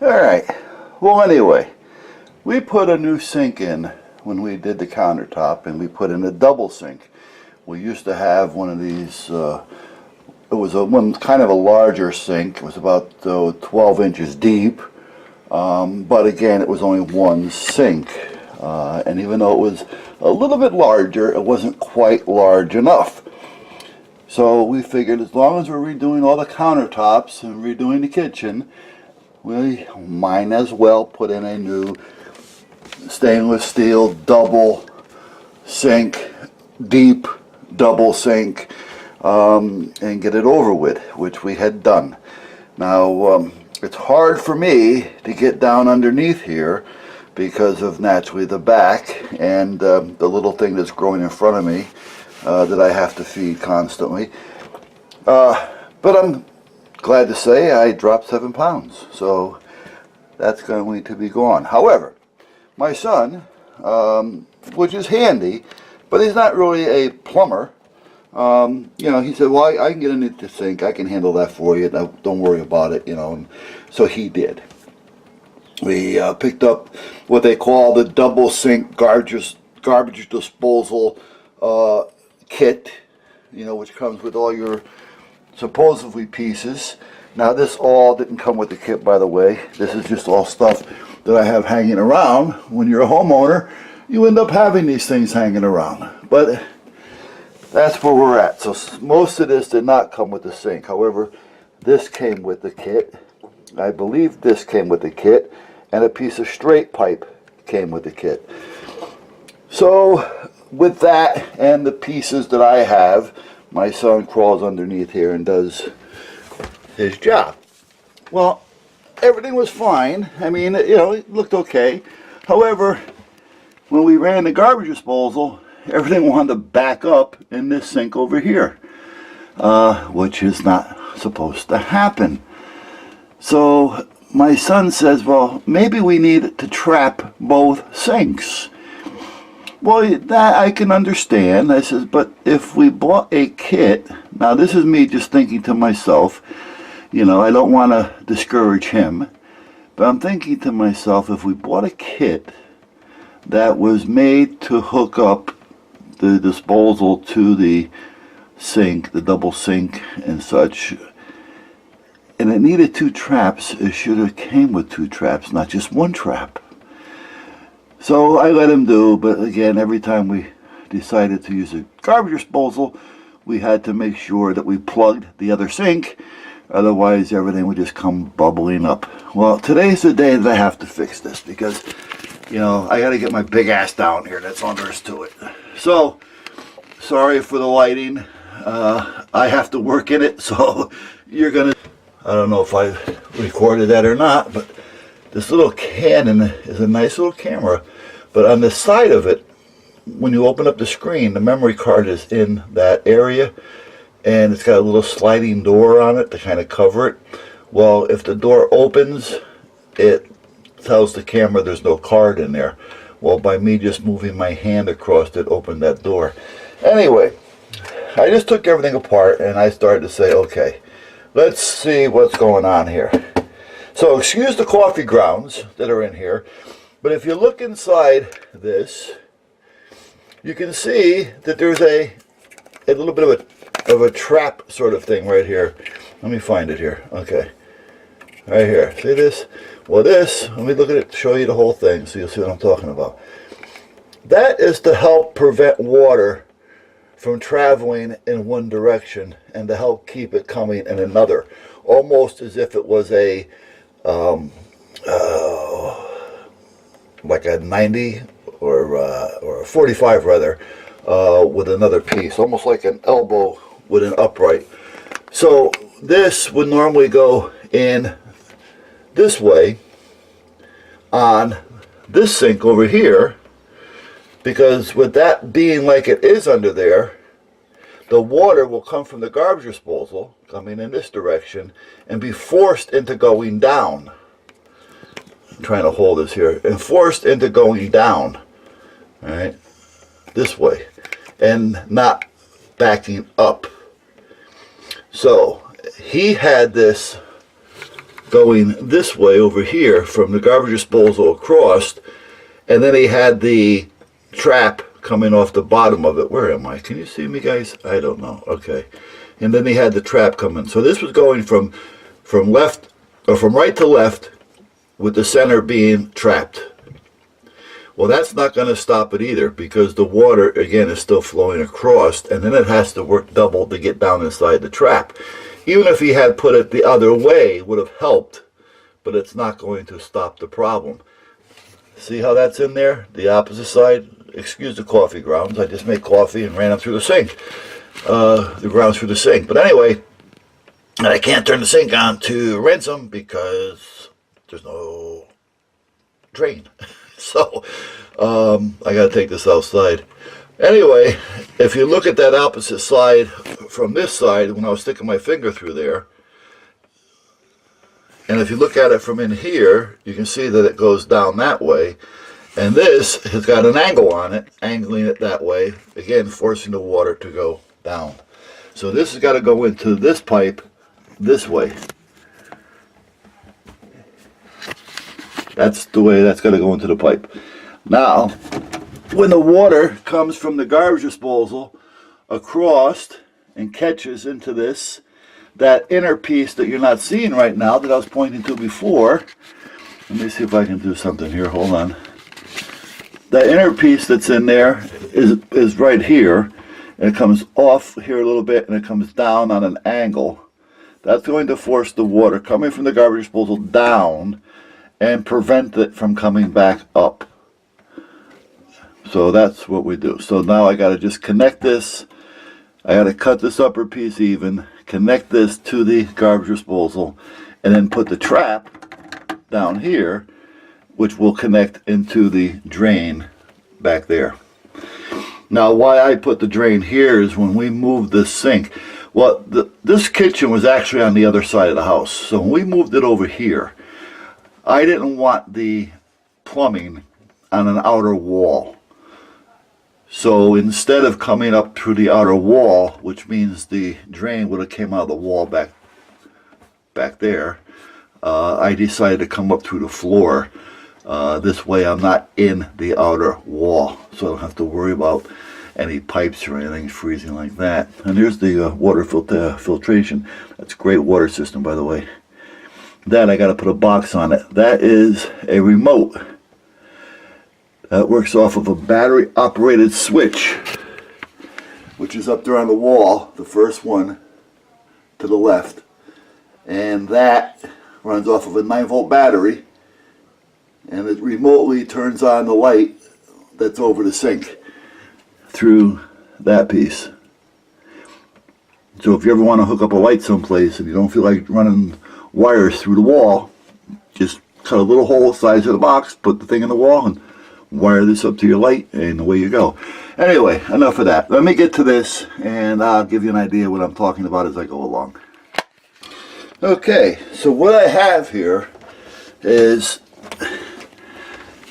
Alright, well anyway, we put a new sink in when we did the countertop, and we put in a double sink. We used to have one of these, it was one kind of a larger sink. It was about 12 inches deep, but again it was only one sink, and even though it was a little bit larger, it wasn't quite large enough. So we figured as long as we're redoing all the countertops and redoing the kitchen, we might as well put in a new stainless steel double sink, deep double sink, and get it over with, which we had done. Now it's hard for me to get down underneath here because of naturally the back and the little thing that's growing in front of me that I have to feed constantly. But I'm glad to say I dropped 7 pounds, so that's going to be gone. However, my son, which is handy, but he's not really a plumber. He said, well, I can get underneath the sink, I can handle that for you, don't worry about it, and so he did. We picked up what they call the double sink garbage disposal kit, which comes with all your supposedly pieces. Now this all didn't come with the kit, by the way. This is just all stuff that I have hanging around. When you're a homeowner, you end up having these things hanging around. But that's where we're at. So most of this did not come with the sink. However, this came with the kit. I believe this came with the kit, and a piece of straight pipe came with the kit. So with that and the pieces that I have, my son crawls underneath here and does his job. Well, everything was fine. I mean, it looked okay. However, when we ran the garbage disposal, everything wanted to back up in this sink over here, which is not supposed to happen. So my son says, well, maybe we need to trap both sinks. Well, that I can understand. I says, but if we bought a kit, now this is me just thinking to myself, I don't want to discourage him, but I'm thinking to myself, if we bought a kit that was made to hook up the disposal to the sink, the double sink and such, and it needed 2 traps, it should have came with 2 traps, not just 1 trap. So I let him do, but again, every time we decided to use a garbage disposal, we had to make sure that we plugged the other sink, otherwise everything would just come bubbling up. Well, today's the day that I have to fix this because, I got to get my big ass down here. That's all there is to it. So, sorry for the lighting. I have to work in it, so you're going to... I don't know if I recorded that or not, but this little Canon is a nice little camera. But on the side of it, when you open up the screen, the memory card is in that area, and it's got a little sliding door on it to kind of cover it. Well, if the door opens, it tells the camera there's no card in there. Well, by me just moving my hand across it opened that door. Anyway, I just took everything apart and I started to say, okay, let's see what's going on here. So excuse the coffee grounds that are in here, but if you look inside this, you can see that there's a little bit of a trap sort of thing right here. Let me find it here. Okay, right here. See this? Well, let me look at it, show you the whole thing so you'll see what I'm talking about. That is to help prevent water from traveling in one direction and to help keep it coming in another, almost as if it was a like a 90 or a 45 rather, with another piece, almost like an elbow with an upright. So this would normally go in this way on this sink over here, because with that being like it is under there, the water will come from the garbage disposal coming in this direction and be forced into going down. I'm trying to hold this here, and forced into going down, all right, this way, and not backing up. So he had this going this way over here from the garbage disposal across, and then he had the trap coming off the bottom of it. Where am I? Can you see me, guys? I don't know. Okay. And then he had the trap coming. So this was going from left, or from right to left, with the center being trapped. Well, that's not going to stop it either, because the water, again, is still flowing across, and then it has to work double to get down inside the trap. Even if he had put it the other way, it would have helped, but it's not going to stop the problem. See how that's in there? The opposite side. Excuse the coffee grounds. I just made coffee and ran them through the sink. The grounds through the sink. But anyway, and I can't turn the sink on to rinse them because there's no drain. So I got to take this outside. Anyway, if you look at that opposite side from this side, when I was sticking my finger through there, and if you look at it from in here, you can see that it goes down that way. And this has got an angle on it, angling it that way, again, forcing the water to go down. So this has got to go into this pipe this way. That's the way that's got to go into the pipe. Now, when the water comes from the garbage disposal across and catches into this, that inner piece that you're not seeing right now that I was pointing to before, let me see if I can do something here, hold on. That inner piece that's in there is right here, and it comes off here a little bit and it comes down on an angle. That's going to force the water coming from the garbage disposal down and prevent it from coming back up. So that's what we do. So now I got to just connect this. I got to cut this upper piece even, connect this to the garbage disposal, and then put the trap down here, which will connect into the drain back there. Now, why I put the drain here is when we moved this sink, well, this kitchen was actually on the other side of the house. So when we moved it over here, I didn't want the plumbing on an outer wall. So instead of coming up through the outer wall, which means the drain would have came out of the wall back there, I decided to come up through the floor. This way I'm not in the outer wall, so I don't have to worry about any pipes or anything freezing like that. And here's the water filtration. That's a great water system, by the way. Then I got to put a box on it. That is a remote. That works off of a battery operated switch, which is up there on the wall, the first one to the left. And that runs off of a 9-volt battery, and it remotely turns on the light that's over the sink through that piece. So if you ever want to hook up a light someplace and you don't feel like running wires through the wall, just cut a little hole the size of the box, put the thing in the wall, and wire this up to your light, and away you go. Anyway, enough of that. Let me get to this, and I'll give you an idea what I'm talking about as I go along. Okay, so what I have here is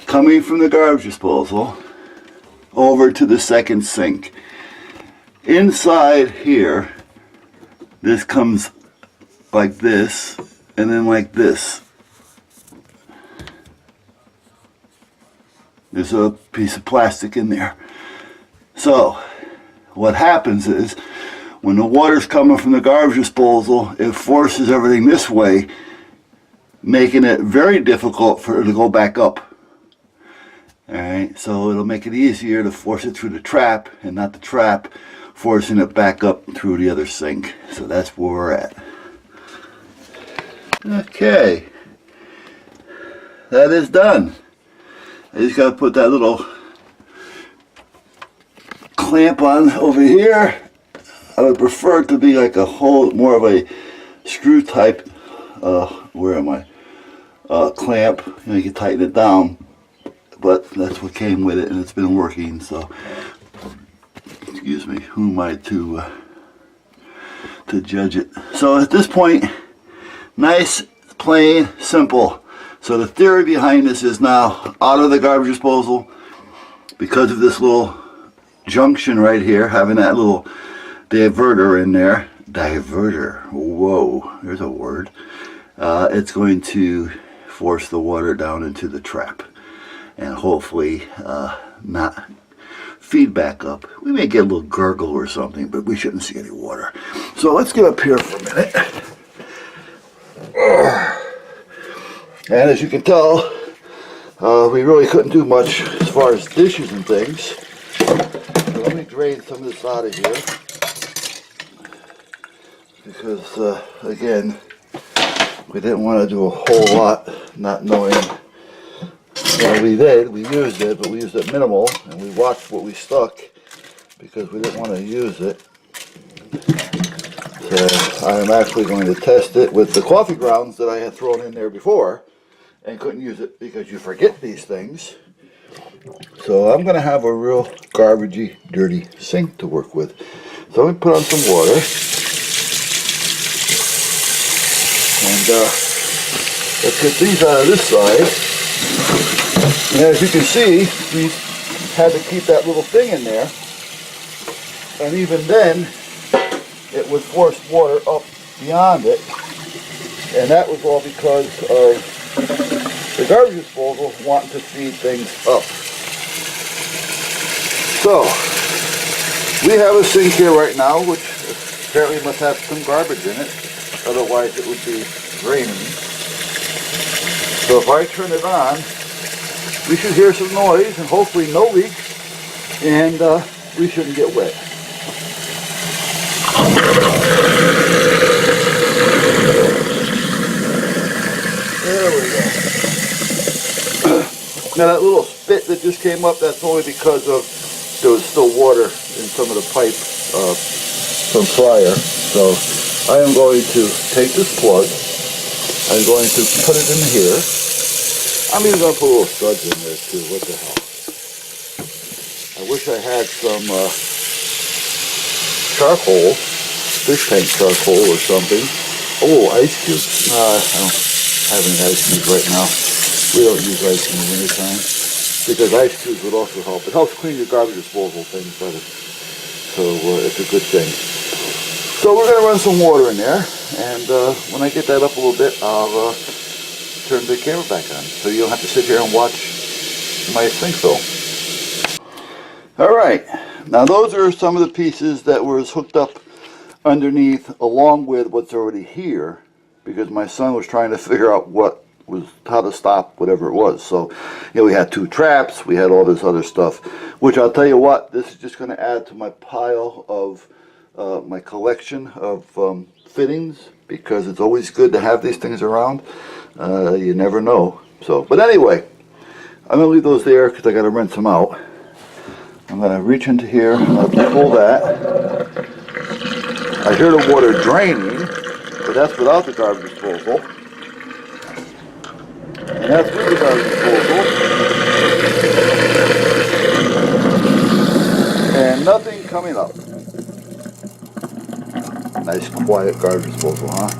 coming from the garbage disposal over to the second sink. Inside here, this comes like this, and then like this. There's a piece of plastic in there. So what happens is when the water's coming from the garbage disposal, it forces everything this way, making it very difficult for it to go back up. Alright, so it'll make it easier to force it through the trap, and not the trap forcing it back up through the other sink. So that's where we're at. Okay, that is done. I just got to put that little clamp on over here. I would prefer it to be like a whole, more of a screw type, where am I? Clamp. You know, you can tighten it down, but that's what came with it, and it's been working. So, excuse me, who am I to judge it? So at this point, nice, plain, simple. So the theory behind this is now out of the garbage disposal because of this little junction right here, having that little diverter in there. Diverter, whoa, there's a word. it's going to force the water down into the trap and hopefully not feed back up. We may get a little gurgle or something, but we shouldn't see any water. So let's get up here for a minute. And as you can tell, we really couldn't do much as far as dishes and things. So let me drain some of this out of here. Because, again, we didn't want to do a whole lot, not knowing. Well, we did, we used it, but we used it minimal, and we watched what we stuck because we didn't want to use it. So I am actually going to test it with the coffee grounds that I had thrown in there before and couldn't use it because you forget these things. So I'm going to have a real garbagey, dirty sink to work with. So let me put on some water. And let's get these out of this side. And as you can see, we had to keep that little thing in there. And even then, it would force water up beyond it. And that was all because of the garbage disposal wanting to feed things up. So, we have a sink here right now, which apparently must have some garbage in it. Otherwise it would be draining. So if I turn it on, we should hear some noise and hopefully no leaks, and we shouldn't get wet. There we go. Now that little spit that just came up, that's only because of there was still water in some of the pipe from prior. So I am going to take this plug, I'm going to put it in here. I'm even going to put a little studs in there too, what the hell. I wish I had some charcoal, fish tank charcoal or something. Oh, ice cubes. I don't have any ice cubes right now. We don't use ice in the wintertime because ice cubes would also help. It helps clean your garbage disposal things better. So it's a good thing. So we're going to run some water in there, and when I get that up a little bit, I'll turn the camera back on, so you don't have to sit here and watch my sink fill. Alright, now those are some of the pieces that were hooked up underneath along with what's already here, because my son was trying to figure out how to stop whatever it was. So, you know, we had 2 traps, we had all this other stuff, which I'll tell you what, this is just going to add to my pile of my collection of fittings, because it's always good to have these things around. You never know. So, but anyway, I'm going to leave those there because I got to rinse them out. I'm going to reach into here, I'm going to pull that. I hear the water draining, but that's without the garbage disposal. And that's with the garbage disposal. And nothing coming up. Nice quiet garbage disposal, huh?